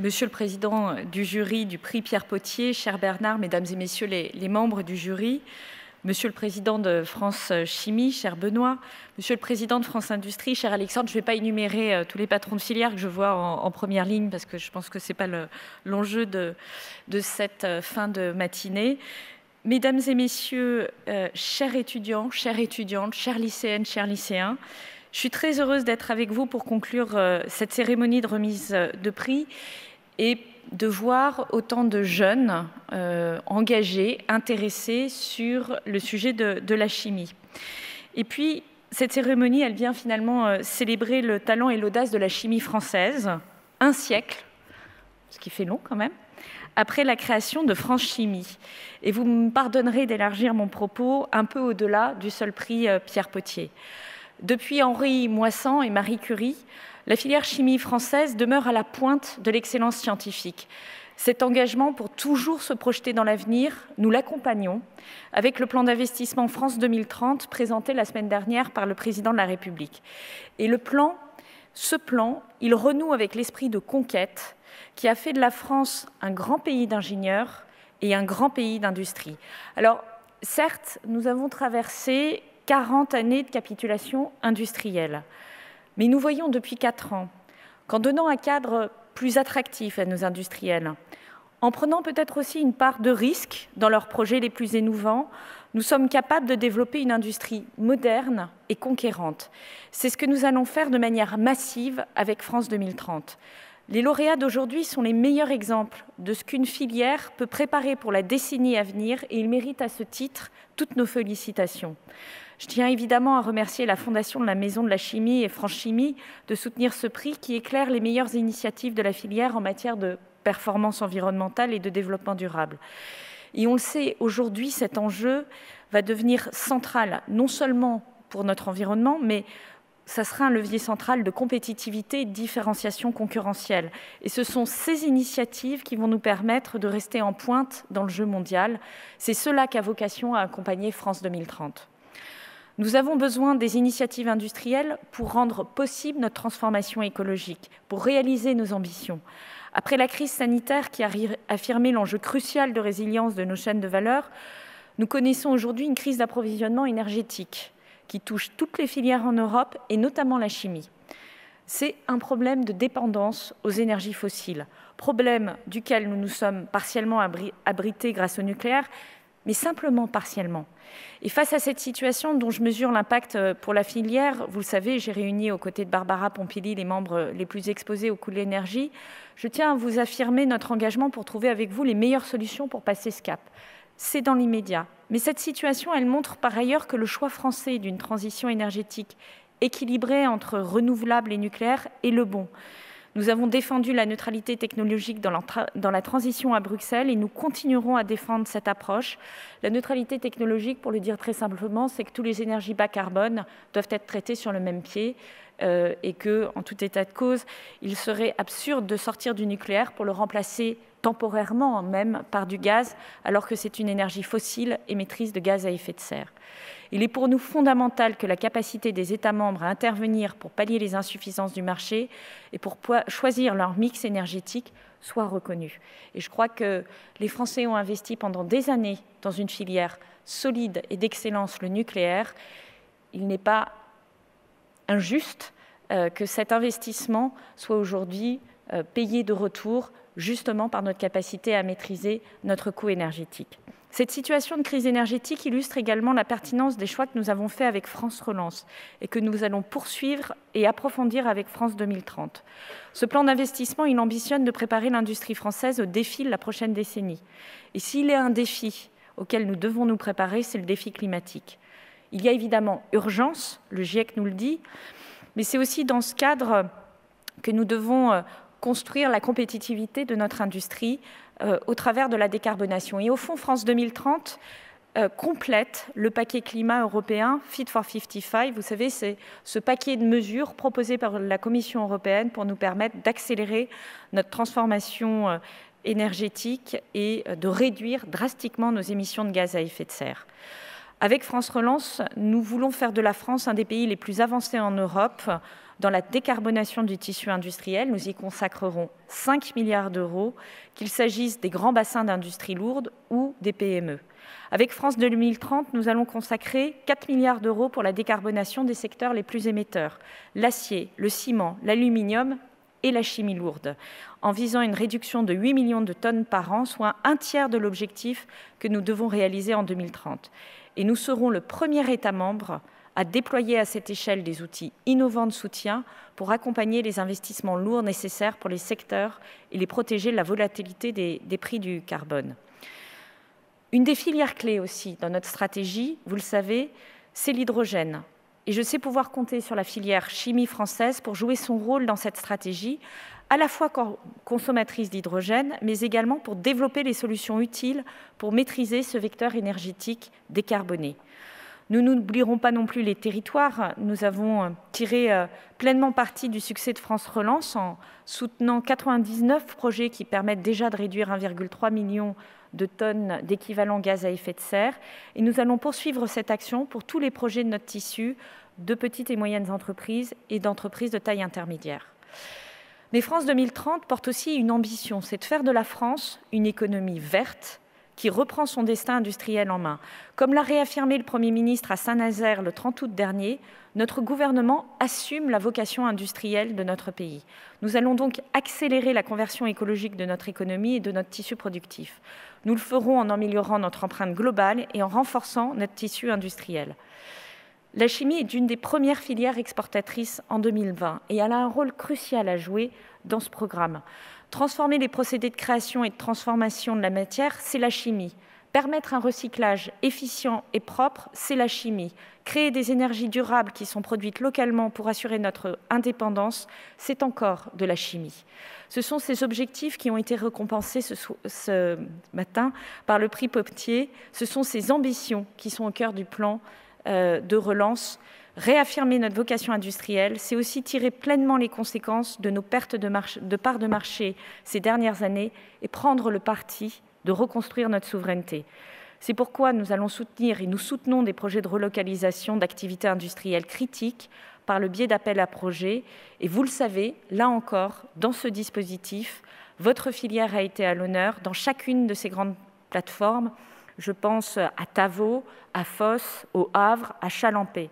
Monsieur le Président du jury du prix Pierre Potier, cher Bernard, Mesdames et Messieurs les membres du jury, Monsieur le Président de France Chimie, cher Benoît, Monsieur le Président de France Industrie, cher Alexandre, je ne vais pas énumérer tous les patrons de filière que je vois en première ligne parce que je pense que ce n'est pas l'enjeu de cette fin de matinée. Mesdames et Messieurs, chers étudiants, chères étudiantes, chères lycéennes, chers lycéens, je suis très heureuse d'être avec vous pour conclure cette cérémonie de remise de prix et de voir autant de jeunes engagés, intéressés sur le sujet de la chimie. Et puis, cette cérémonie, elle vient finalement célébrer le talent et l'audace de la chimie française, un siècle, ce qui fait long quand même, après la création de France Chimie. Et vous me pardonnerez d'élargir mon propos un peu au-delà du seul prix Pierre Potier. Depuis Henri Moissan et Marie Curie, la filière chimie française demeure à la pointe de l'excellence scientifique. Cet engagement pour toujours se projeter dans l'avenir, nous l'accompagnons avec le plan d'investissement France 2030 présenté la semaine dernière par le Président de la République. Et ce plan, il renoue avec l'esprit de conquête qui a fait de la France un grand pays d'ingénieurs et un grand pays d'industrie. Alors, certes, nous avons traversé 40 années de capitulation industrielle. Mais nous voyons depuis 4 ans qu'en donnant un cadre plus attractif à nos industriels, en prenant peut-être aussi une part de risque dans leurs projets les plus innovants, nous sommes capables de développer une industrie moderne et conquérante. C'est ce que nous allons faire de manière massive avec France 2030. Les lauréats d'aujourd'hui sont les meilleurs exemples de ce qu'une filière peut préparer pour la décennie à venir et ils méritent à ce titre toutes nos félicitations. Je tiens évidemment à remercier la Fondation de la Maison de la Chimie et France Chimie de soutenir ce prix qui éclaire les meilleures initiatives de la filière en matière de performance environnementale et de développement durable. Et on le sait, aujourd'hui, cet enjeu va devenir central, non seulement pour notre environnement, mais ça sera un levier central de compétitivité et de différenciation concurrentielle. Et ce sont ces initiatives qui vont nous permettre de rester en pointe dans le jeu mondial. C'est cela qu'a vocation à accompagner France 2030. Nous avons besoin des initiatives industrielles pour rendre possible notre transformation écologique, pour réaliser nos ambitions. Après la crise sanitaire qui a affirmé l'enjeu crucial de résilience de nos chaînes de valeur, nous connaissons aujourd'hui une crise d'approvisionnement énergétique qui touche toutes les filières en Europe et notamment la chimie. C'est un problème de dépendance aux énergies fossiles, problème duquel nous nous sommes partiellement abrités grâce au nucléaire, mais simplement partiellement. Et face à cette situation dont je mesure l'impact pour la filière, vous le savez, j'ai réuni aux côtés de Barbara Pompili les membres les plus exposés au coût de l'énergie. Je tiens à vous affirmer notre engagement pour trouver avec vous les meilleures solutions pour passer ce cap. C'est dans l'immédiat. Mais cette situation, elle montre par ailleurs que le choix français d'une transition énergétique équilibrée entre renouvelables et nucléaire est le bon. Nous avons défendu la neutralité technologique dans la transition à Bruxelles et nous continuerons à défendre cette approche. La neutralité technologique, pour le dire très simplement, c'est que toutes les énergies bas carbone doivent être traitées sur le même pied et que, en tout état de cause, il serait absurde de sortir du nucléaire pour le remplacer temporairement même par du gaz, alors que c'est une énergie fossile émettrice de gaz à effet de serre. Il est pour nous fondamental que la capacité des États membres à intervenir pour pallier les insuffisances du marché et pour choisir leur mix énergétique soit reconnue. Et je crois que les Français ont investi pendant des années dans une filière solide et d'excellence, le nucléaire. Il n'est pas injuste que cet investissement soit aujourd'hui payé de retour justement par notre capacité à maîtriser notre coût énergétique. Cette situation de crise énergétique illustre également la pertinence des choix que nous avons faits avec France Relance et que nous allons poursuivre et approfondir avec France 2030. Ce plan d'investissement, il ambitionne de préparer l'industrie française au défi de la prochaine décennie. Et s'il est un défi auquel nous devons nous préparer, c'est le défi climatique. Il y a évidemment urgence, le GIEC nous le dit, mais c'est aussi dans ce cadre que nous devons construire la compétitivité de notre industrie au travers de la décarbonation. Et au fond, France 2030 complète le paquet climat européen Fit for 55. Vous savez, c'est ce paquet de mesures proposées par la Commission européenne pour nous permettre d'accélérer notre transformation énergétique et de réduire drastiquement nos émissions de gaz à effet de serre. Avec France Relance, nous voulons faire de la France un des pays les plus avancés en Europe dans la décarbonation du tissu industriel. Nous y consacrerons 5 milliards d'euros, qu'il s'agisse des grands bassins d'industrie lourde ou des PME. Avec France 2030, nous allons consacrer 4 milliards d'euros pour la décarbonation des secteurs les plus émetteurs, l'acier, le ciment, l'aluminium et la chimie lourde, en visant une réduction de 8 millions de tonnes par an, soit un tiers de l'objectif que nous devons réaliser en 2030. Et nous serons le premier État membre à déployer à cette échelle des outils innovants de soutien pour accompagner les investissements lourds nécessaires pour les secteurs et les protéger de la volatilité des prix du carbone. Une des filières clés aussi dans notre stratégie, vous le savez, c'est l'hydrogène. Et je sais pouvoir compter sur la filière chimie française pour jouer son rôle dans cette stratégie, à la fois consommatrice d'hydrogène, mais également pour développer les solutions utiles pour maîtriser ce vecteur énergétique décarboné. Nous n'oublierons pas non plus les territoires. Nous avons tiré pleinement parti du succès de France Relance en soutenant 99 projets qui permettent déjà de réduire 1,3 million de tonnes d'équivalent gaz à effet de serre. Et nous allons poursuivre cette action pour tous les projets de notre tissu de petites et moyennes entreprises et d'entreprises de taille intermédiaire. Mais France 2030 porte aussi une ambition, c'est de faire de la France une économie verte qui reprend son destin industriel en main. Comme l'a réaffirmé le Premier ministre à Saint-Nazaire le 30 août dernier, notre gouvernement assume la vocation industrielle de notre pays. Nous allons donc accélérer la conversion écologique de notre économie et de notre tissu productif. Nous le ferons en améliorant notre empreinte globale et en renforçant notre tissu industriel. La chimie est une des premières filières exportatrices en 2020 et elle a un rôle crucial à jouer dans ce programme. Transformer les procédés de création et de transformation de la matière, c'est la chimie. Permettre un recyclage efficient et propre, c'est la chimie. Créer des énergies durables qui sont produites localement pour assurer notre indépendance, c'est encore de la chimie. Ce sont ces objectifs qui ont été récompensés ce matin par le prix Potier. Ce sont ces ambitions qui sont au cœur du plan de relance. Réaffirmer notre vocation industrielle, c'est aussi tirer pleinement les conséquences de nos pertes de parts de marché ces dernières années et prendre le parti de reconstruire notre souveraineté. C'est pourquoi nous allons soutenir et nous soutenons des projets de relocalisation d'activités industrielles critiques par le biais d'appels à projets. Et vous le savez, là encore, dans ce dispositif, votre filière a été à l'honneur dans chacune de ces grandes plateformes. Je pense à Tavaux, à Fos, au Havre, à Chalampé.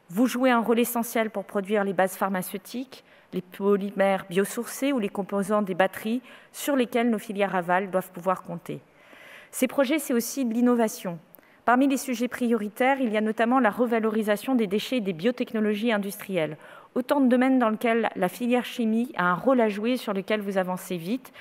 Vous jouez un rôle essentiel pour produire les bases pharmaceutiques, les polymères biosourcés ou les composants des batteries sur lesquels nos filières aval doivent pouvoir compter. Ces projets, c'est aussi de l'innovation. Parmi les sujets prioritaires, il y a notamment la revalorisation des déchets et des biotechnologies industrielles. Autant de domaines dans lesquels la filière chimie a un rôle à jouer, sur lesquels vous avancez vite.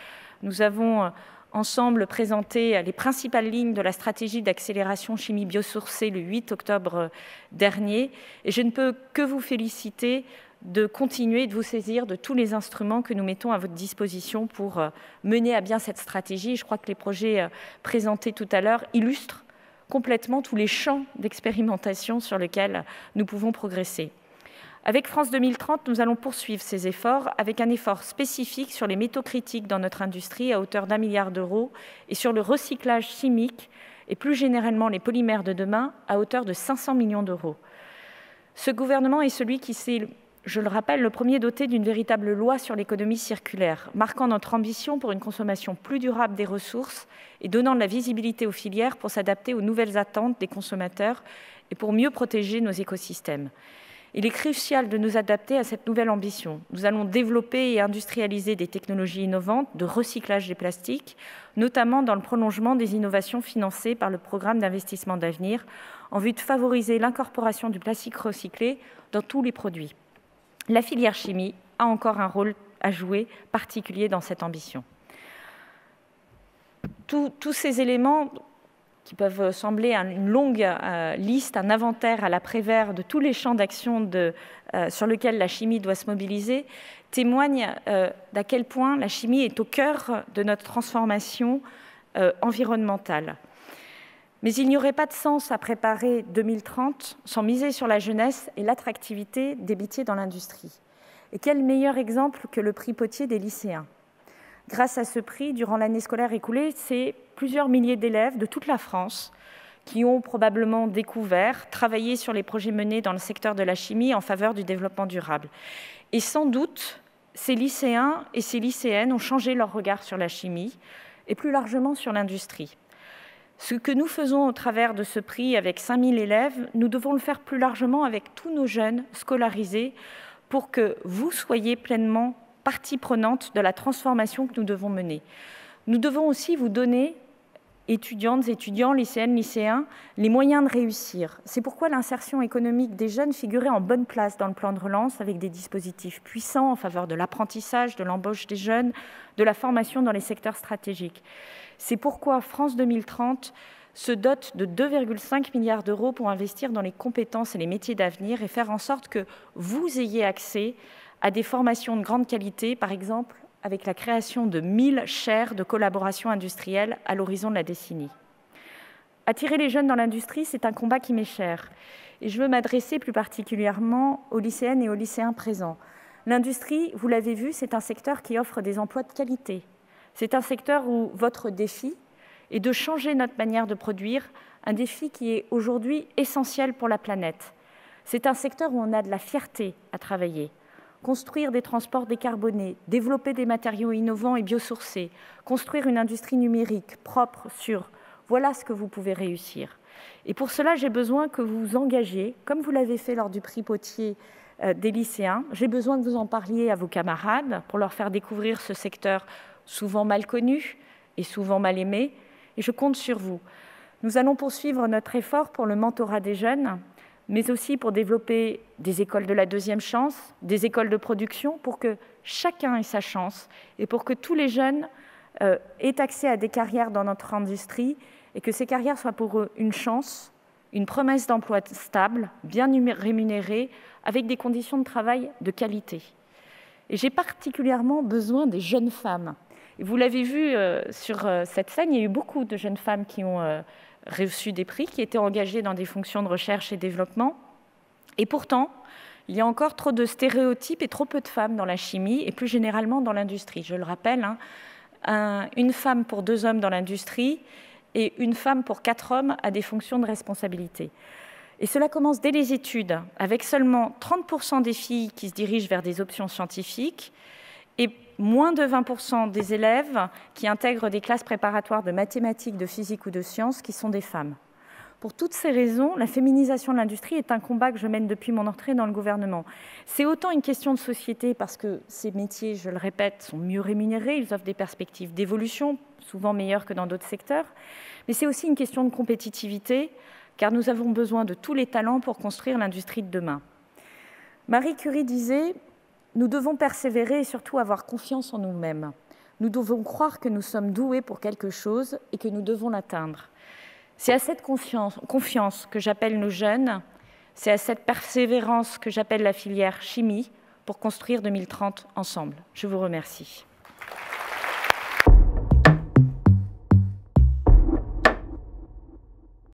Nous avons ensemble présenté les principales lignes de la stratégie d'accélération chimie biosourcée le 8 octobre dernier. Et je ne peux que vous féliciter de continuer de vous saisir de tous les instruments que nous mettons à votre disposition pour mener à bien cette stratégie. Je crois que les projets présentés tout à l'heure illustrent complètement tous les champs d'expérimentation sur lesquels nous pouvons progresser. Avec France 2030, nous allons poursuivre ces efforts avec un effort spécifique sur les métaux critiques dans notre industrie à hauteur d'1 milliard d'euros et sur le recyclage chimique et plus généralement les polymères de demain à hauteur de 500 millions d'euros. Ce gouvernement est celui qui s'est, je le rappelle, le premier doté d'une véritable loi sur l'économie circulaire, marquant notre ambition pour une consommation plus durable des ressources et donnant de la visibilité aux filières pour s'adapter aux nouvelles attentes des consommateurs et pour mieux protéger nos écosystèmes. Il est crucial de nous adapter à cette nouvelle ambition. Nous allons développer et industrialiser des technologies innovantes de recyclage des plastiques, notamment dans le prolongement des innovations financées par le programme d'investissement d'avenir, en vue de favoriser l'incorporation du plastique recyclé dans tous les produits. La filière chimie a encore un rôle à jouer particulier dans cette ambition. Tous ces éléments qui peuvent sembler une longue liste, un inventaire à la Prévert de tous les champs d'action sur lesquels la chimie doit se mobiliser, témoignent d'à quel point la chimie est au cœur de notre transformation environnementale. Mais il n'y aurait pas de sens à préparer 2030 sans miser sur la jeunesse et l'attractivité des métiers dans l'industrie. Et quel meilleur exemple que le prix Potier des lycéens. Grâce à ce prix, durant l'année scolaire écoulée, c'est plusieurs milliers d'élèves de toute la France qui ont probablement découvert, travaillé sur les projets menés dans le secteur de la chimie en faveur du développement durable. Et sans doute, ces lycéens et ces lycéennes ont changé leur regard sur la chimie et plus largement sur l'industrie. Ce que nous faisons au travers de ce prix avec 5000 élèves, nous devons le faire plus largement avec tous nos jeunes scolarisés pour que vous soyez pleinement partie prenante de la transformation que nous devons mener. Nous devons aussi vous donner, étudiantes, étudiants, lycéennes, lycéens, les moyens de réussir. C'est pourquoi l'insertion économique des jeunes figurait en bonne place dans le plan de relance avec des dispositifs puissants en faveur de l'apprentissage, de l'embauche des jeunes, de la formation dans les secteurs stratégiques. C'est pourquoi France 2030 se dote de 2,5 milliards d'euros pour investir dans les compétences et les métiers d'avenir et faire en sorte que vous ayez accès à des formations de grande qualité, par exemple avec la création de 1000 chaires de collaboration industrielle à l'horizon de la décennie. Attirer les jeunes dans l'industrie, c'est un combat qui m'est cher. Et je veux m'adresser plus particulièrement aux lycéennes et aux lycéens présents. L'industrie, vous l'avez vu, c'est un secteur qui offre des emplois de qualité. C'est un secteur où votre défi est de changer notre manière de produire, un défi qui est aujourd'hui essentiel pour la planète. C'est un secteur où on a de la fierté à travailler. Construire des transports décarbonés, développer des matériaux innovants et biosourcés, construire une industrie numérique propre, sûre, voilà ce que vous pouvez réussir. Et pour cela, j'ai besoin que vous vous engagiez, comme vous l'avez fait lors du prix Potier des lycéens. J'ai besoin que vous en parliez à vos camarades pour leur faire découvrir ce secteur souvent mal connu et souvent mal aimé. Et je compte sur vous. Nous allons poursuivre notre effort pour le mentorat des jeunes, mais aussi pour développer des écoles de la deuxième chance, des écoles de production, pour que chacun ait sa chance et pour que tous les jeunes aient accès à des carrières dans notre industrie et que ces carrières soient pour eux une chance, une promesse d'emploi stable, bien rémunérée, avec des conditions de travail de qualité. Et j'ai particulièrement besoin des jeunes femmes. Et vous l'avez vu sur cette scène, il y a eu beaucoup de jeunes femmes qui ont reçu des prix, qui étaient engagés dans des fonctions de recherche et développement. Et pourtant, il y a encore trop de stéréotypes et trop peu de femmes dans la chimie et plus généralement dans l'industrie. Je le rappelle, une femme pour 2 hommes dans l'industrie et une femme pour 4 hommes à des fonctions de responsabilité. Et cela commence dès les études, avec seulement 30% des filles qui se dirigent vers des options scientifiques et moins de 20% des élèves qui intègrent des classes préparatoires de mathématiques, de physique ou de sciences qui sont des femmes. Pour toutes ces raisons, la féminisation de l'industrie est un combat que je mène depuis mon entrée dans le gouvernement. C'est autant une question de société parce que ces métiers, je le répète, sont mieux rémunérés, ils offrent des perspectives d'évolution, souvent meilleures que dans d'autres secteurs, mais c'est aussi une question de compétitivité, car nous avons besoin de tous les talents pour construire l'industrie de demain. Marie Curie disait « Nous devons persévérer et surtout avoir confiance en nous-mêmes. Nous devons croire que nous sommes doués pour quelque chose et que nous devons l'atteindre. » C'est à cette confiance que j'appelle nos jeunes, c'est à cette persévérance que j'appelle la filière chimie pour construire 2030 ensemble. Je vous remercie.